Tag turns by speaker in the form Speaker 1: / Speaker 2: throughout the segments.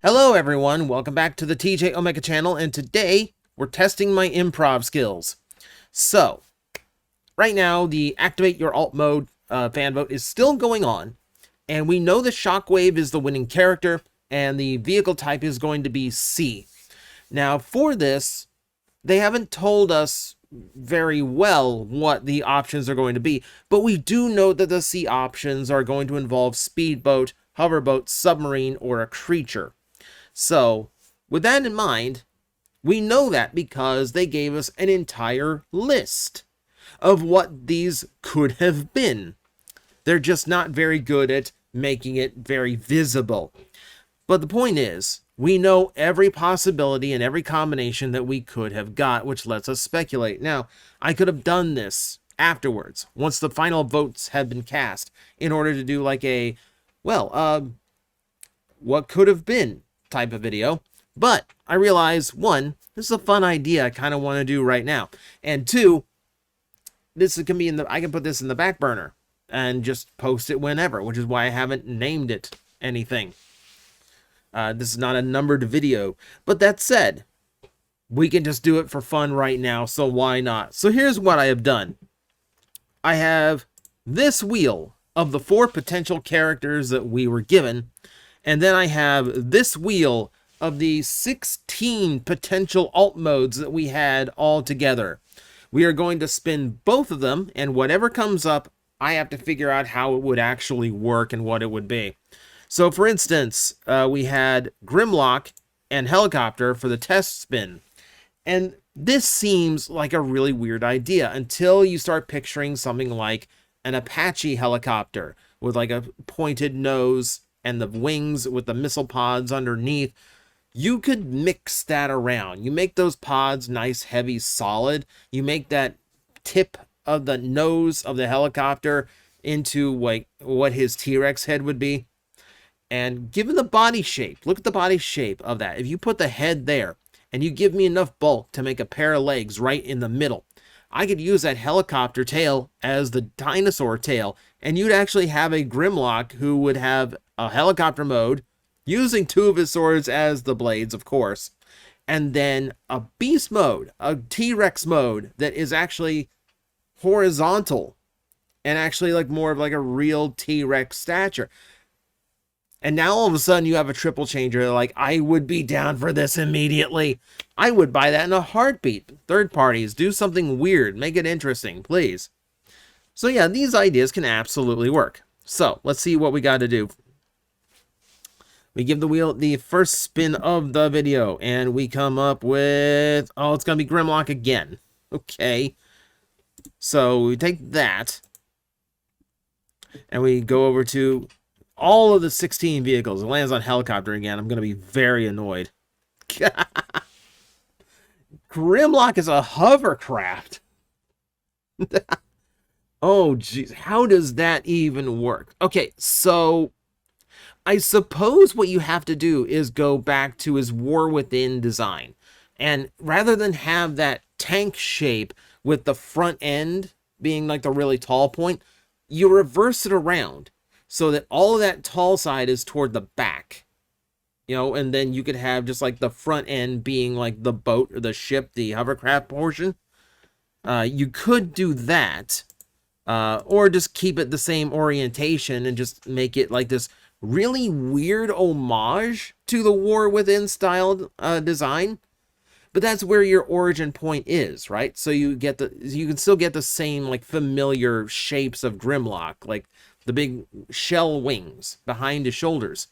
Speaker 1: Hello everyone, welcome back to the TJOmega channel, and today we're testing my improv skills. So, right now the activate your alt mode fan vote is still going on, and we know the Shockwave is the winning character, and the vehicle type is going to be C. Now for this, they haven't told us very well what the options are going to be, but we do know that the C options are going to involve speedboat, hoverboat, submarine, or a creature. So, with that in mind, we know that because they gave us an entire list of what these could have been. They're just not very good at making it very visible. But the point is, we know every possibility and every combination that we could have got, which lets us speculate. Now, I could have done this afterwards, once the final votes had been cast, in order to do like a, well, what could have been type of video. But I realize, one, this is a fun idea I kind of want to do right now. And two, this can be I can put this in the back burner and just post it whenever, which is why I haven't named it anything. This is not a numbered video. But that said, we can just do it for fun right now, so why not? So here's what I have done. I have this wheel of the 4 potential characters that we were given, and then I have this wheel of the 16 potential alt modes that we had all together. We are going to spin both of them, and whatever comes up, I have to figure out how it would actually work and what it would be. So for instance, we had Grimlock and Helicopter for the test spin. And this seems like a really weird idea until you start picturing something like an Apache helicopter with like a pointed nose and the wings with the missile pods underneath. You could mix that around. You make those pods nice, heavy, solid. You make that tip of the nose of the helicopter into like what his T-Rex head would be. And given the body shape, look at the body shape of that. If you put the head there and you give me enough bulk to make a pair of legs right in the middle, I could use that helicopter tail as the dinosaur tail, and you'd actually have a Grimlock who would have a helicopter mode, using 2 of his swords as the blades, of course, and then a beast mode, a T-Rex mode that is actually horizontal and actually like more of like a real T-Rex stature. And now all of a sudden you have a triple changer. Like, I would be down for this immediately. I would buy that in a heartbeat. Third parties, do something weird. Make it interesting, please. So yeah, these ideas can absolutely work. So let's see what we got to do. We give the wheel the first spin of the video, and we come up with, oh, it's going to be Grimlock again. Okay. So we take that, and we go over to all of the 16 vehicles. It lands on helicopter again. I'm going to be very annoyed. Grimlock is a hovercraft. Oh, jeez. How does that even work? Okay, so I suppose what you have to do is go back to his War Within design. And rather than have that tank shape with the front end being like the really tall point, you reverse it around so that all of that tall side is toward the back. You know, and then you could have just like the front end being like the boat or the ship, the hovercraft portion. You could do that. Or just keep it the same orientation and just make it like this really weird homage to the War Within style design. But that's where your origin point is, right? So you can still get the same like familiar shapes of Grimlock, like the big shell wings behind his shoulders.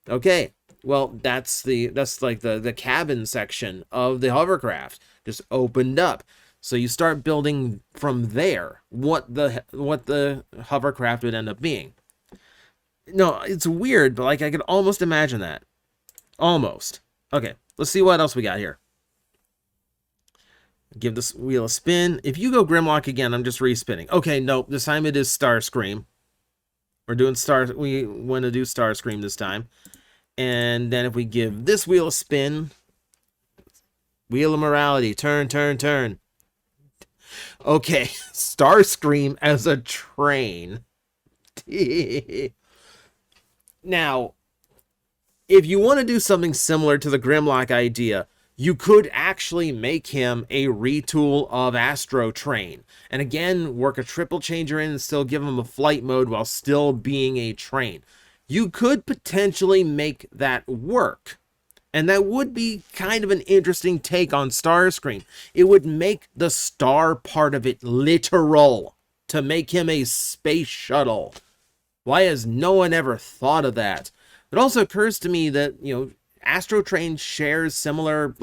Speaker 1: Okay, well that's like the cabin section of the hovercraft just opened up. So you start building from there what the hovercraft would end up being. No, it's weird, but like I could almost imagine that. Almost. Okay, let's see what else we got here. Give this wheel a spin. If you go Grimlock again, I'm just respinning. Okay, nope, this time it is Starscream. We want to do Starscream this time. And then if we give this wheel a spin, Wheel of Morality, turn, turn, turn. Okay, Starscream as a train. Now, if you want to do something similar to the Grimlock idea, you could actually make him a retool of Astro Train. And again, work a triple changer in and still give him a flight mode while still being a train. You could potentially make that work. And that would be kind of an interesting take on Starscream. It would make the star part of it literal to make him a space shuttle. Why has no one ever thought of that? It also occurs to me that, Astro Train shares similar,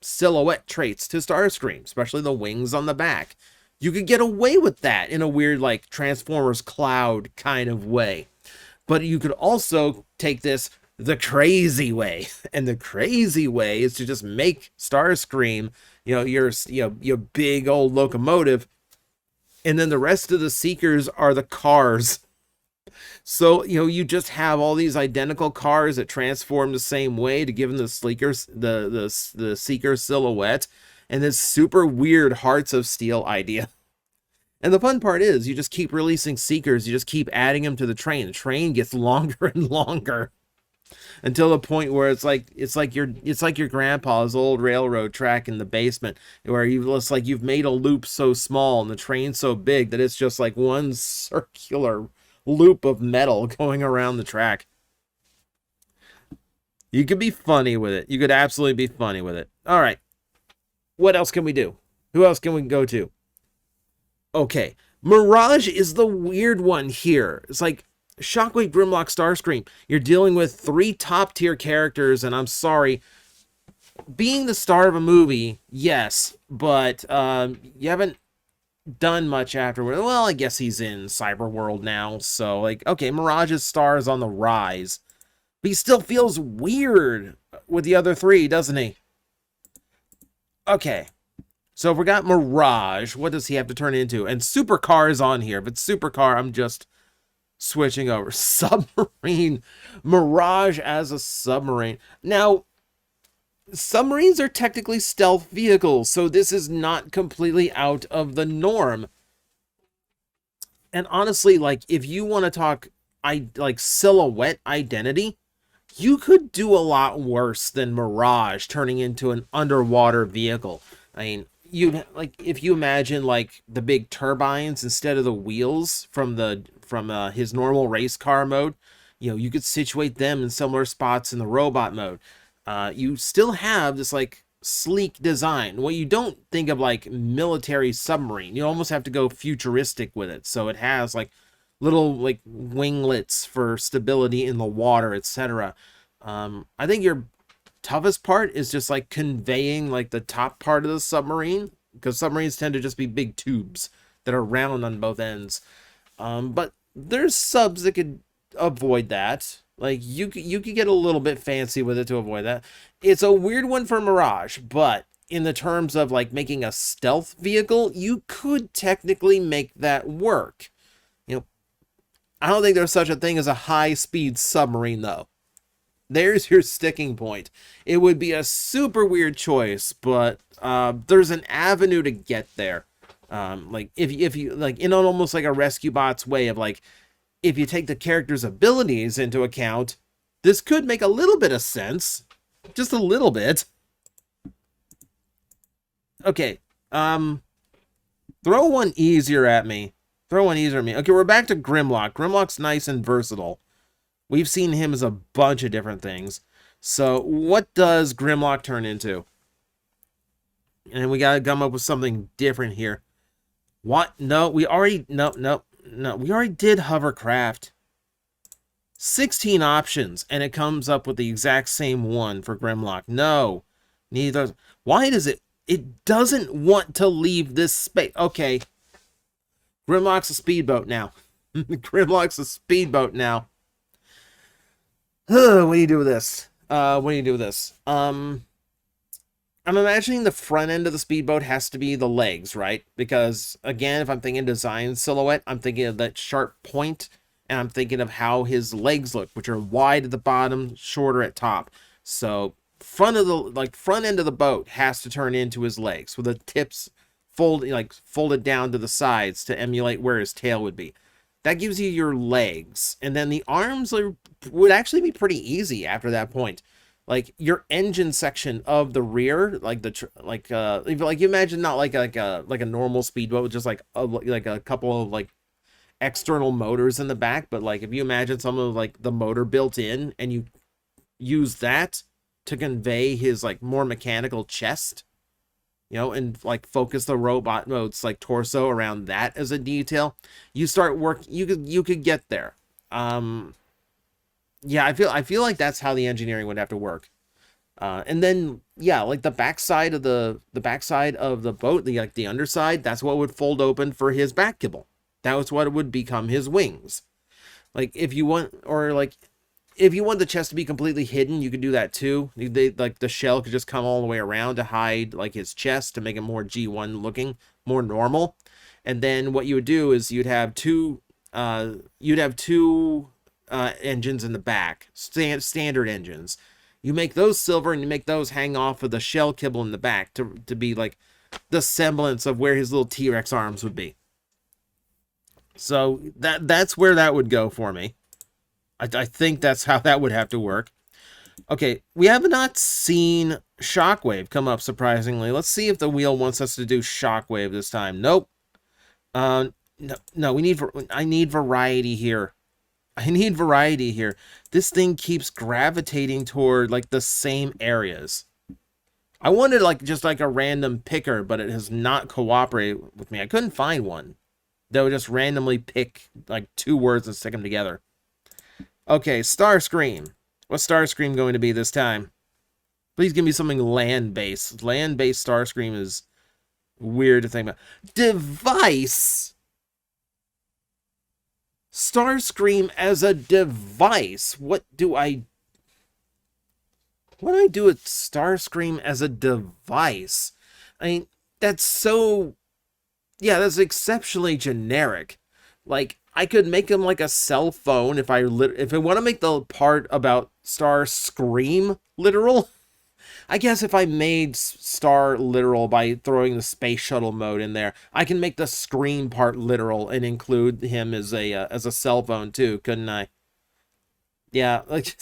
Speaker 1: silhouette traits to Starscream, especially the wings on the back. You could get away with that in a weird, Transformers Cloud kind of way. But you could also take this the crazy way. And the crazy way is to just make Starscream, your big old locomotive. And then the rest of the Seekers are the cars. So, you just have all these identical cars that transform the same way to give them the Seeker silhouette and this super weird Hearts of Steel idea. And the fun part is you just keep releasing Seekers, you just keep adding them to the train. The train gets longer and longer until the point where it's like your grandpa's old railroad track in the basement, where you've made a loop so small and the train so big that it's just like one circular loop of metal going around the track. You could be funny with it. You could absolutely be funny with it. All right. What else can we do? Who else can we go to? Okay. Mirage is the weird one here. It's like Shockwave, Grimlock, Starscream. You're dealing with 3 top-tier characters, and I'm sorry. Being the star of a movie, yes, but you haven't done much afterward. Well, I guess he's in Cyberworld now, so okay, Mirage's star is on the rise, but he still feels weird with the other 3, doesn't he? Okay, so if we got Mirage, what does he have to turn into? And Supercar is on here, but Supercar, I'm just switching over. Submarine, Mirage as a submarine. Now, submarines are technically stealth vehicles, so this is not completely out of the norm. And honestly, if you want to talk silhouette identity, you could do a lot worse than Mirage turning into an underwater vehicle. I mean, if you imagine the big turbines instead of the wheels from his normal race car mode, you could situate them in similar spots in the robot mode. You still have this sleek design. Well, you don't think of military submarine. You almost have to go futuristic with it. So it has little winglets for stability in the water, etc. I think your toughest part is just conveying the top part of the submarine, because submarines tend to just be big tubes that are round on both ends. But there's subs that could avoid that. You could get a little bit fancy with it to avoid that. It's a weird one for Mirage, but in the terms of making a stealth vehicle, you could technically make that work. I don't think there's such a thing as a high-speed submarine, though. There's your sticking point. It would be a super weird choice, but there's an avenue to get there. If you in almost a Rescue Bots way of if you take the character's abilities into account, this could make a little bit of sense. Just a little bit. Okay. Throw one easier at me. Okay, we're back to Grimlock. Grimlock's nice and versatile. We've seen him as a bunch of different things. So, what does Grimlock turn into? And we gotta come up with something different here. What? No, we already... No. We already did hovercraft. 16 options, and it comes up with the exact same one for Grimlock. No. Neither. Why does it... It doesn't want to leave this space. Okay. Grimlock's a speedboat now. Grimlock's a speedboat now. What do you do with this? I'm imagining the front end of the speedboat has to be the legs, right? Because, again, if I'm thinking design silhouette, I'm thinking of that sharp point, and I'm thinking of how his legs look, which are wide at the bottom, shorter at top. So, front end of the boat has to turn into his legs, with the tips folded down to the sides to emulate where his tail would be. That gives you your legs, and then the arms would actually be pretty easy after that point. Like your engine section of the rear, like like you imagine not like a normal speedboat with just like a couple of like external motors in the back, but like if you imagine some of like the motor built in, and you use that to convey his like more mechanical chest, and like focus the robot mode's like torso around that as a detail, you start work you could get there. Yeah, I feel like that's how the engineering would have to work. And then yeah, like the backside of the boat, the underside, that's what would fold open for his back kibble. That was what would become his wings. Like if you want, or like if you want the chest to be completely hidden, you could do that too. Like the shell could just come all the way around to hide like his chest to make it more G1 looking, more normal. And then what you would do is you'd have two engines in the back, standard engines. You make those silver, and you make those hang off of the shell kibble in the back to be like the semblance of where his little T-Rex arms would be. So that's where that would go for me. I think that's how that would have to work. Okay, we have not seen Shockwave come up, surprisingly. Let's see if the wheel wants us to do Shockwave this time. Nope. No, I need variety here. I need variety here. This thing keeps gravitating toward like the same areas. I wanted like just like a random picker, but it has not cooperated with me. I couldn't find one that would just randomly pick like two words and stick them together. Okay, Starscream. What's Starscream going to be this time? Please give me something land-based. Land-based Starscream is weird to think about. Device! Starscream as a device. What do I do with Starscream as a device? I mean, that's so... Yeah, that's exceptionally generic. Like, I could make him like a cell phone if I want to make the part about Starscream literal. I guess if I made Star literal by throwing the space shuttle mode in there, I can make the Scream part literal and include him as a cell phone too, couldn't I? Yeah, like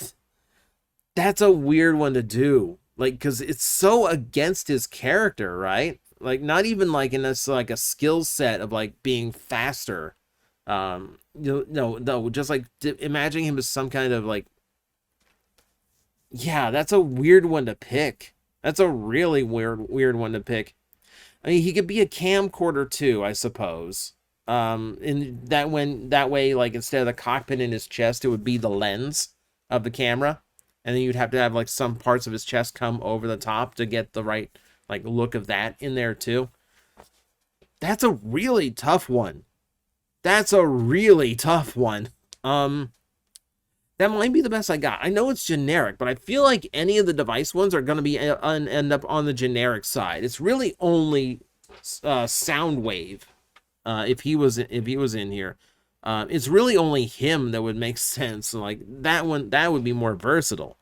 Speaker 1: that's a weird one to do. Like, because it's so against his character, right? Like, not even like in this like a skill set of like being faster. No, just like imagining him as some kind of like, yeah, that's a weird one to pick. That's a really weird one to pick. I mean, he could be a camcorder too, I suppose. In that way, like instead of the cockpit in his chest, it would be the lens of the camera, and then you'd have to have like some parts of his chest come over the top to get the right like look of that in there too. That's a really tough one. That's a really tough one. That might be the best I got. I know it's generic, but I feel like any of the device ones are going to be end up on the generic side. It's really only Soundwave, if he was in here. It's really only him that would make sense. Like that one, that would be more versatile.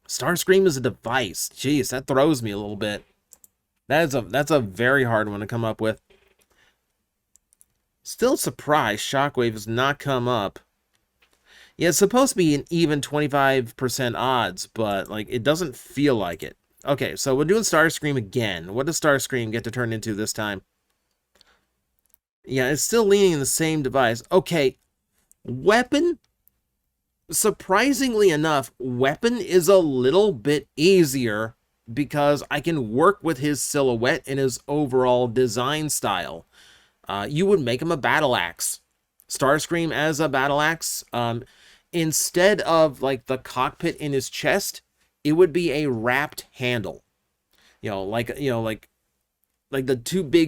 Speaker 1: Starscream is a device. Jeez, that throws me a little bit. That's a very hard one to come up with. Still surprised Shockwave has not come up. Yeah, it's supposed to be an even 25% odds, but like it doesn't feel like it. Okay, so we're doing Starscream again. What does Starscream get to turn into this time? Yeah, it's still leaning in the same device. Okay, weapon. Surprisingly enough, weapon is a little bit easier because I can work with his silhouette and his overall design style. You would make him a battle axe. Starscream as a battle axe. Instead of like the cockpit in his chest, it would be a wrapped handle. Like the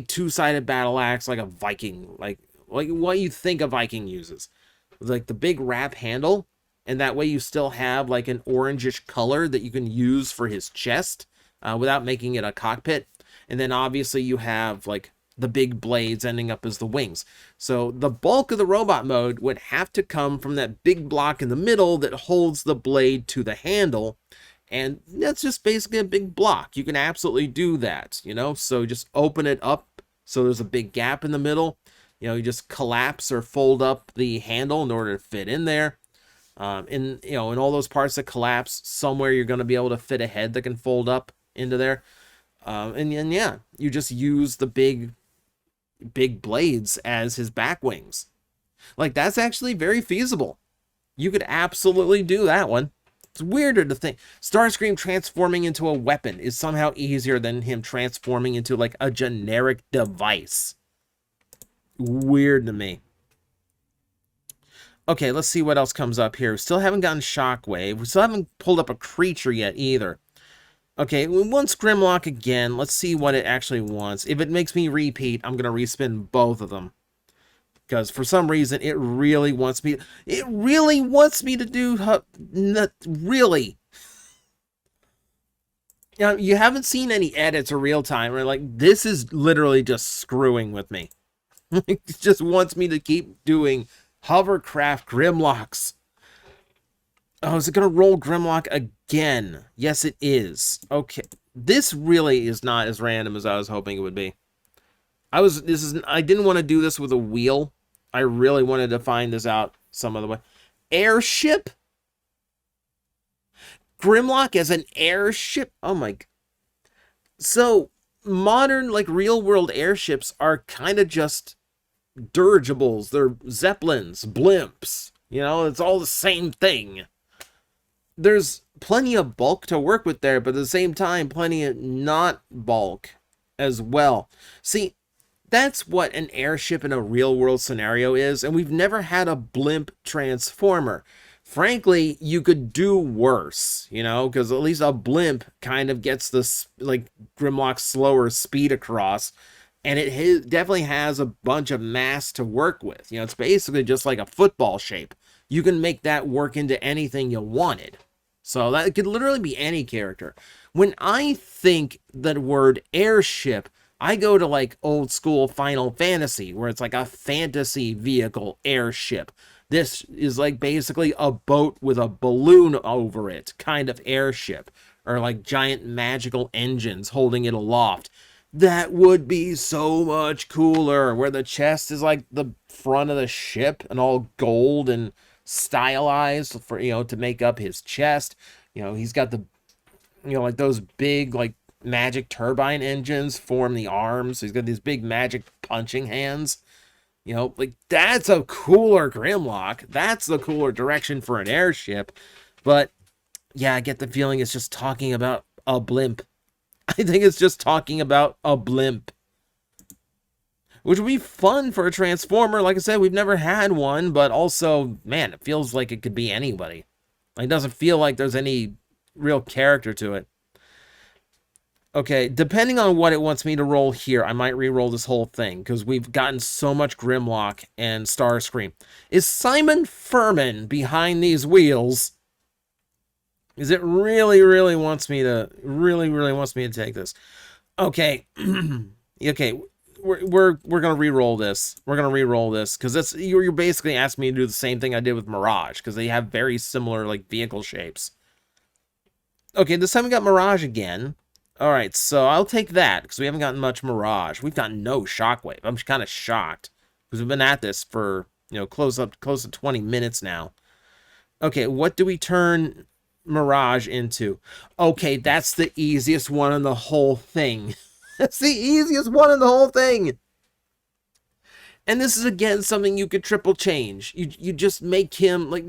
Speaker 1: two-sided battle axe, like a Viking, like what you think a Viking uses. Like the big wrap handle, and that way you still have like an orangish color that you can use for his chest without making it a cockpit. And then obviously you have like the big blades ending up as the wings. So the bulk of the robot mode would have to come from that big block in the middle that holds the blade to the handle. And that's just basically a big block. You can absolutely do that, So just open it up so there's a big gap in the middle. You just collapse or fold up the handle in order to fit in there. In all those parts that collapse, somewhere you're going to be able to fit a head that can fold up into there. And yeah, you just use the big blades as his back wings. Like, that's actually very feasible. You could absolutely do that one. It's weirder to think Starscream transforming into a weapon is somehow easier than him transforming into like a generic device. Weird to me. Okay, let's see what else comes up here. We still haven't gotten Shockwave. We still haven't pulled up a creature yet either. Okay, we want Grimlock again. Let's see what it actually wants. If it makes me repeat, I'm going to respin both of them. Because for some reason, it really wants me to do... Really. You haven't seen any edits or real time. Or like, this is literally just screwing with me. It just wants me to keep doing hovercraft Grimlocks. Oh, is it going to roll Grimlock again? Yes, it is. Okay. This really is not as random as I was hoping it would be. I didn't want to do this with a wheel. I really wanted to find this out some other way. Airship? Grimlock as an airship? Oh my... So, modern, like, real-world airships are kind of just dirigibles. They're zeppelins, blimps. It's all the same thing. There's plenty of bulk to work with there, but at the same time, plenty of not bulk as well. See, that's what an airship in a real-world scenario is, and we've never had a blimp transformer. Frankly, you could do worse, because at least a blimp kind of gets this, like, Grimlock's slower speed across, and it definitely has a bunch of mass to work with. It's basically just like a football shape. You can make that work into anything you wanted. So that could literally be any character. When I think the word airship, I go to like old school Final Fantasy, where it's like a fantasy vehicle airship. This is like basically a boat with a balloon over it, kind of airship, or like giant magical engines holding it aloft. That would be so much cooler, where the chest is like the front of the ship and all gold and stylized for, to make up his chest. He's got the, like those big, like, magic turbine engines form the arms. So he's got these big magic punching hands. Like, that's a cooler Grimlock. That's the cooler direction for an airship. But, yeah, I get the feeling it's just talking about a blimp. I think it's just talking about a blimp. Which would be fun for a Transformer. Like I said, we've never had one, but also, man, it feels like it could be anybody. It doesn't feel like there's any real character to it. Okay, depending on what it wants me to roll here, I might re-roll this whole thing, because we've gotten so much Grimlock and Starscream. Is Simon Furman behind these wheels? Because it really wants me to, take this. Okay, okay, we're gonna re-roll this. We're gonna re-roll this, because you're basically asking me to do the same thing I did with Mirage, because they have very similar, like, vehicle shapes. Okay, this time we got Mirage again. Alright, so I'll take that, because we haven't gotten much Mirage. We've gotten no Shockwave. I'm kind of shocked, because we've been at this for, close to 20 minutes now. Okay, what do we turn Mirage into? Okay, that's the easiest one in the whole thing. That's the easiest one in the whole thing. And this is, again, something you could triple change. You just make him, like,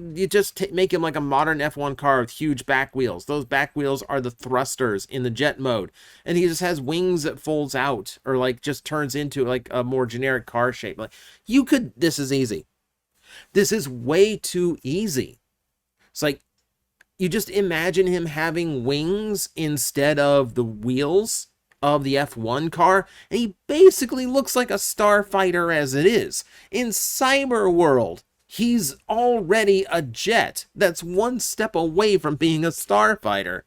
Speaker 1: make him like a modern F1 car with huge back wheels. Those back wheels are the thrusters in the jet mode. And he just has wings that folds out, or, like, just turns into, like, a more generic car shape. Like, this is easy. This is way too easy. It's like, you just imagine him having wings instead of the wheels of the F1 car, and he basically looks like a starfighter as it is. In Cyber World, he's already a jet that's one step away from being a starfighter.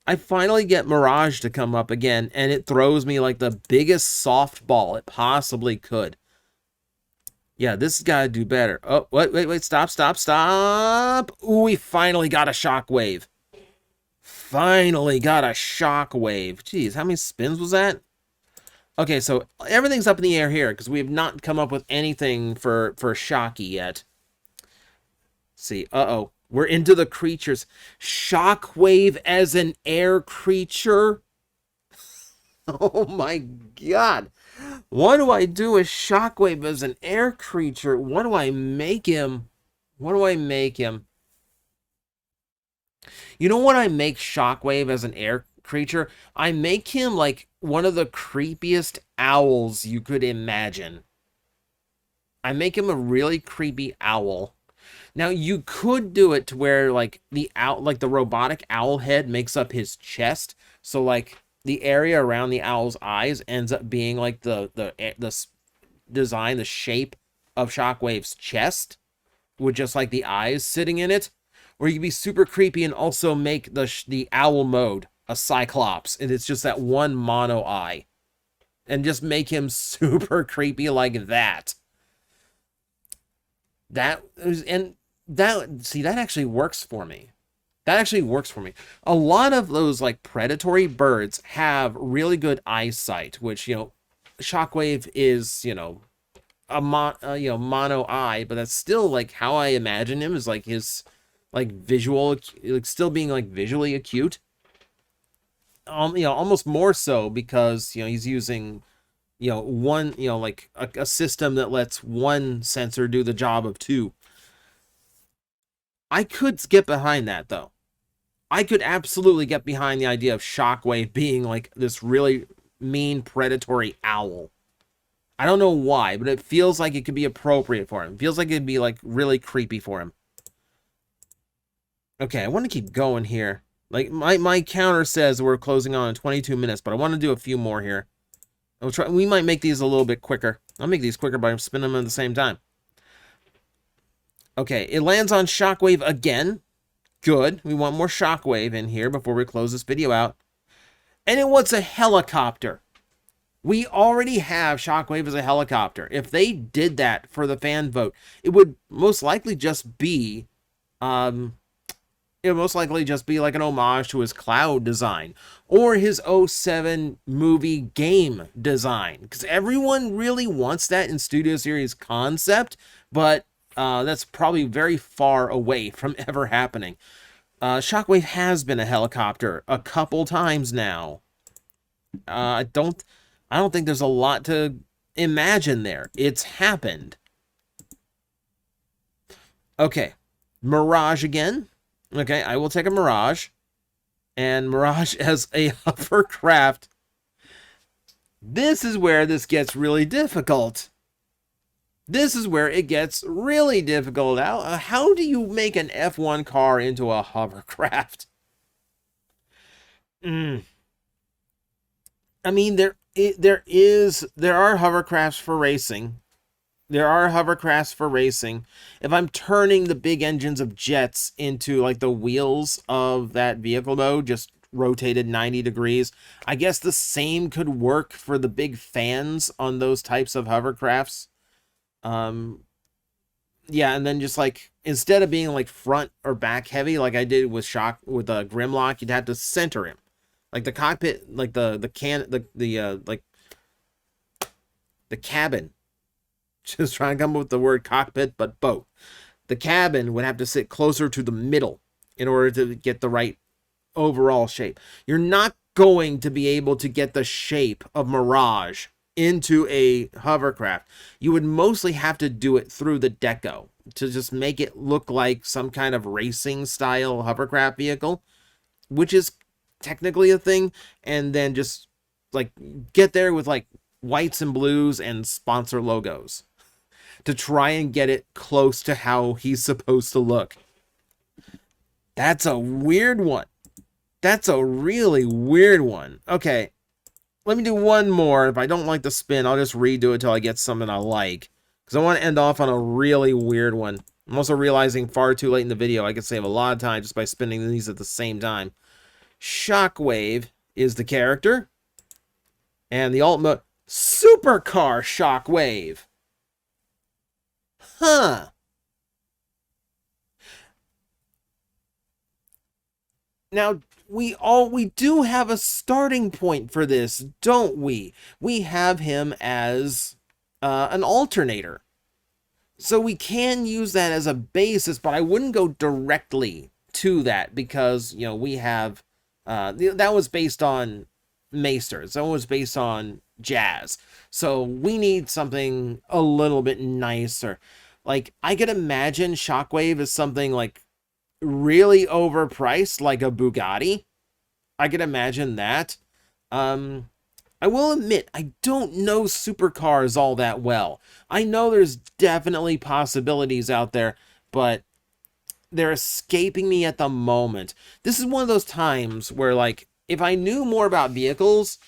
Speaker 1: I finally get Mirage to come up again, and it throws me like the biggest softball it possibly could. Yeah, this has got to do better. Oh, wait, stop. Ooh, we finally got a Shockwave. Finally got a Shockwave. Jeez, how many spins was that? Okay, so everything's up in the air here because we have not come up with anything for Shocky yet. Let's see, we're into the creatures. Shockwave as an air creature. Oh my god. What do I do with Shockwave as an air creature? What do I make him? What do I make him? You know what I make Shockwave as an air creature? I make him like one of the creepiest owls you could imagine. I make him a really creepy owl. Now you could do it to where like the robotic owl head makes up his chest. So like the area around the owl's eyes ends up being like the design, the shape of Shockwave's chest, with just like the eyes sitting in it. Or you could be super creepy and also make the owl mode a cyclops, and it's just that one mono eye, and just make him super creepy like that. That actually works for me. That actually works for me. A lot of those like predatory birds have really good eyesight, which, you know, Shockwave is, you know, mono eye, but that's still like how I imagine him, is like his like visual, like still being like visually acute. You know, almost more so because, you know, he's using, you know, one, you know, like a system that lets one sensor do the job of two. I could get behind that though. I could absolutely get behind the idea of Shockwave being like this really mean predatory owl. I don't know why, but it feels like it could be appropriate for him. It feels like it'd be like really creepy for him. Okay, I want to keep going here. Like my counter says we're closing on in 22 minutes, but I want to do a few more here. I'll try. We might make these a little bit quicker. I'll make these quicker by spinning them at the same time. Okay, it lands on Shockwave again. Good. We want more Shockwave in here before we close this video out. And it wants a helicopter. We already have Shockwave as a helicopter. If they did that for the fan vote, it would most likely just be it would most likely just be like an homage to his cloud design or his 07 movie game design, because everyone really wants that in Studio Series concept, but that's probably very far away from ever happening. Shockwave has been a helicopter a couple times now. I don't think there's a lot to imagine there. It's happened. Okay, Mirage again. Okay, I will take a Mirage. And Mirage as a hovercraft. This is where this gets really difficult. This is where it gets really difficult. How do you make an F1 car into a hovercraft? I mean, there are hovercrafts for racing. There are hovercrafts for racing. If I'm turning the big engines of jets into like the wheels of that vehicle mode, just rotated 90 degrees, I guess the same could work for the big fans on those types of hovercrafts. Yeah, and then just like instead of being like front or back heavy like I did with Grimlock, you'd have to center him. Like the cockpit, like the cabin. Just trying to come up with the word cockpit, but both. The cabin would have to sit closer to the middle in order to get the right overall shape. You're not going to be able to get the shape of Mirage into a hovercraft. You would mostly have to do it through the deco to just make it look like some kind of racing style hovercraft vehicle, which is technically a thing, and then just like get there with like whites and blues and sponsor logos to try and get it close to how he's supposed to look. That's a weird one. That's a really weird one. Okay, let me do one more. If I don't like the spin, I'll just redo it till I get something I like, because I want to end off on a really weird one. I'm also realizing far too late in the video I could save a lot of time just by spinning these at the same time. Shockwave is the character, and the alt mode, Supercar Shockwave. Huh. Now, we do have a starting point for this, don't we? We have him as an alternator. So we can use that as a basis, but I wouldn't go directly to that because, you know, we have that was based on maesters. That was based on jazz. So we need something a little bit nicer. Like, I could imagine Shockwave as something like really overpriced, like a Bugatti. I could imagine that. I will admit, I don't know supercars all that well. I know there's definitely possibilities out there, but they're escaping me at the moment. This is one of those times where, like, if I knew more about vehicles,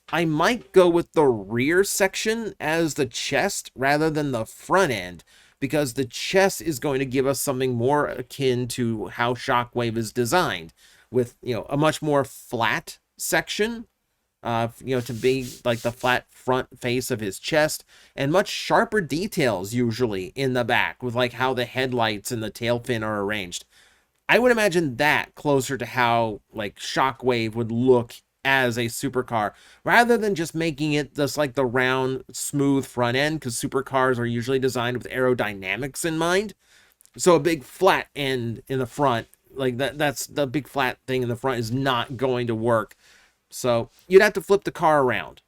Speaker 1: I might go with the rear section as the chest rather than the front end, because the chest is going to give us something more akin to how Shockwave is designed, with, you know, a much more flat section, you know, to be like the flat front face of his chest, and much sharper details usually in the back with like how the headlights and the tail fin are arranged. I would imagine that closer to how like Shockwave would look as a supercar, rather than just making it just like the round, smooth front end, because supercars are usually designed with aerodynamics in mind. So a big flat end in the front, like that's the big flat thing in the front, is not going to work. So you'd have to flip the car around.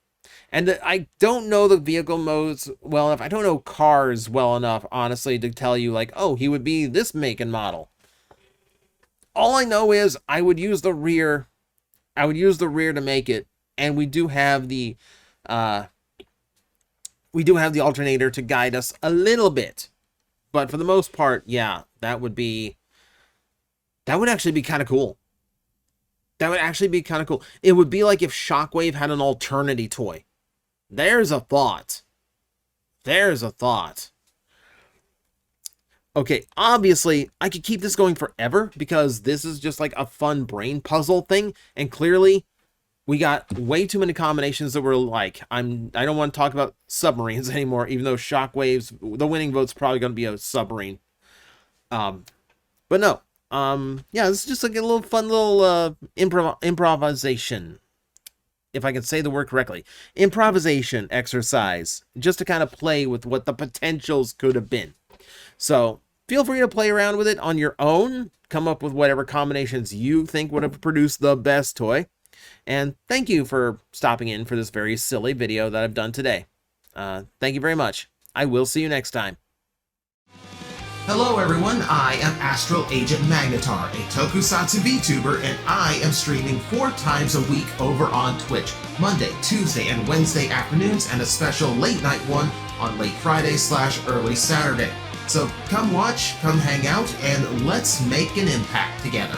Speaker 1: And I don't know the vehicle modes well enough. I don't know cars well enough, honestly, to tell you like, oh, he would be this make and model. All I know is I would use the rear. I would use the rear to make it, and we do have the alternator to guide us a little bit. But for the most part, yeah, that would actually be kind of cool. That would actually be kind of cool. It would be like if Shockwave had an alternity toy. There's a thought. There's a thought. Okay, obviously, I could keep this going forever because this is just like a fun brain puzzle thing. And clearly, we got way too many combinations that were like, I don't want to talk about submarines anymore, even though Shockwave's, the winning vote's probably going to be a submarine. But no. Yeah, this is just like a little fun little improvisation, if I can say the word correctly. Improvisation exercise, just to kind of play with what the potentials could have been. So feel free to play around with it on your own. Come up with whatever combinations you think would have produced the best toy. And thank you for stopping in for this very silly video that I've done today. Thank you very much. I will see you next time.
Speaker 2: Hello everyone, I am Astral Agent Magnetar, a Tokusatsu VTuber, and I am streaming 4 times a week over on Twitch, Monday, Tuesday, and Wednesday afternoons, and a special late night one on late Friday/early Saturday. So come watch, come hang out, and let's make an impact together.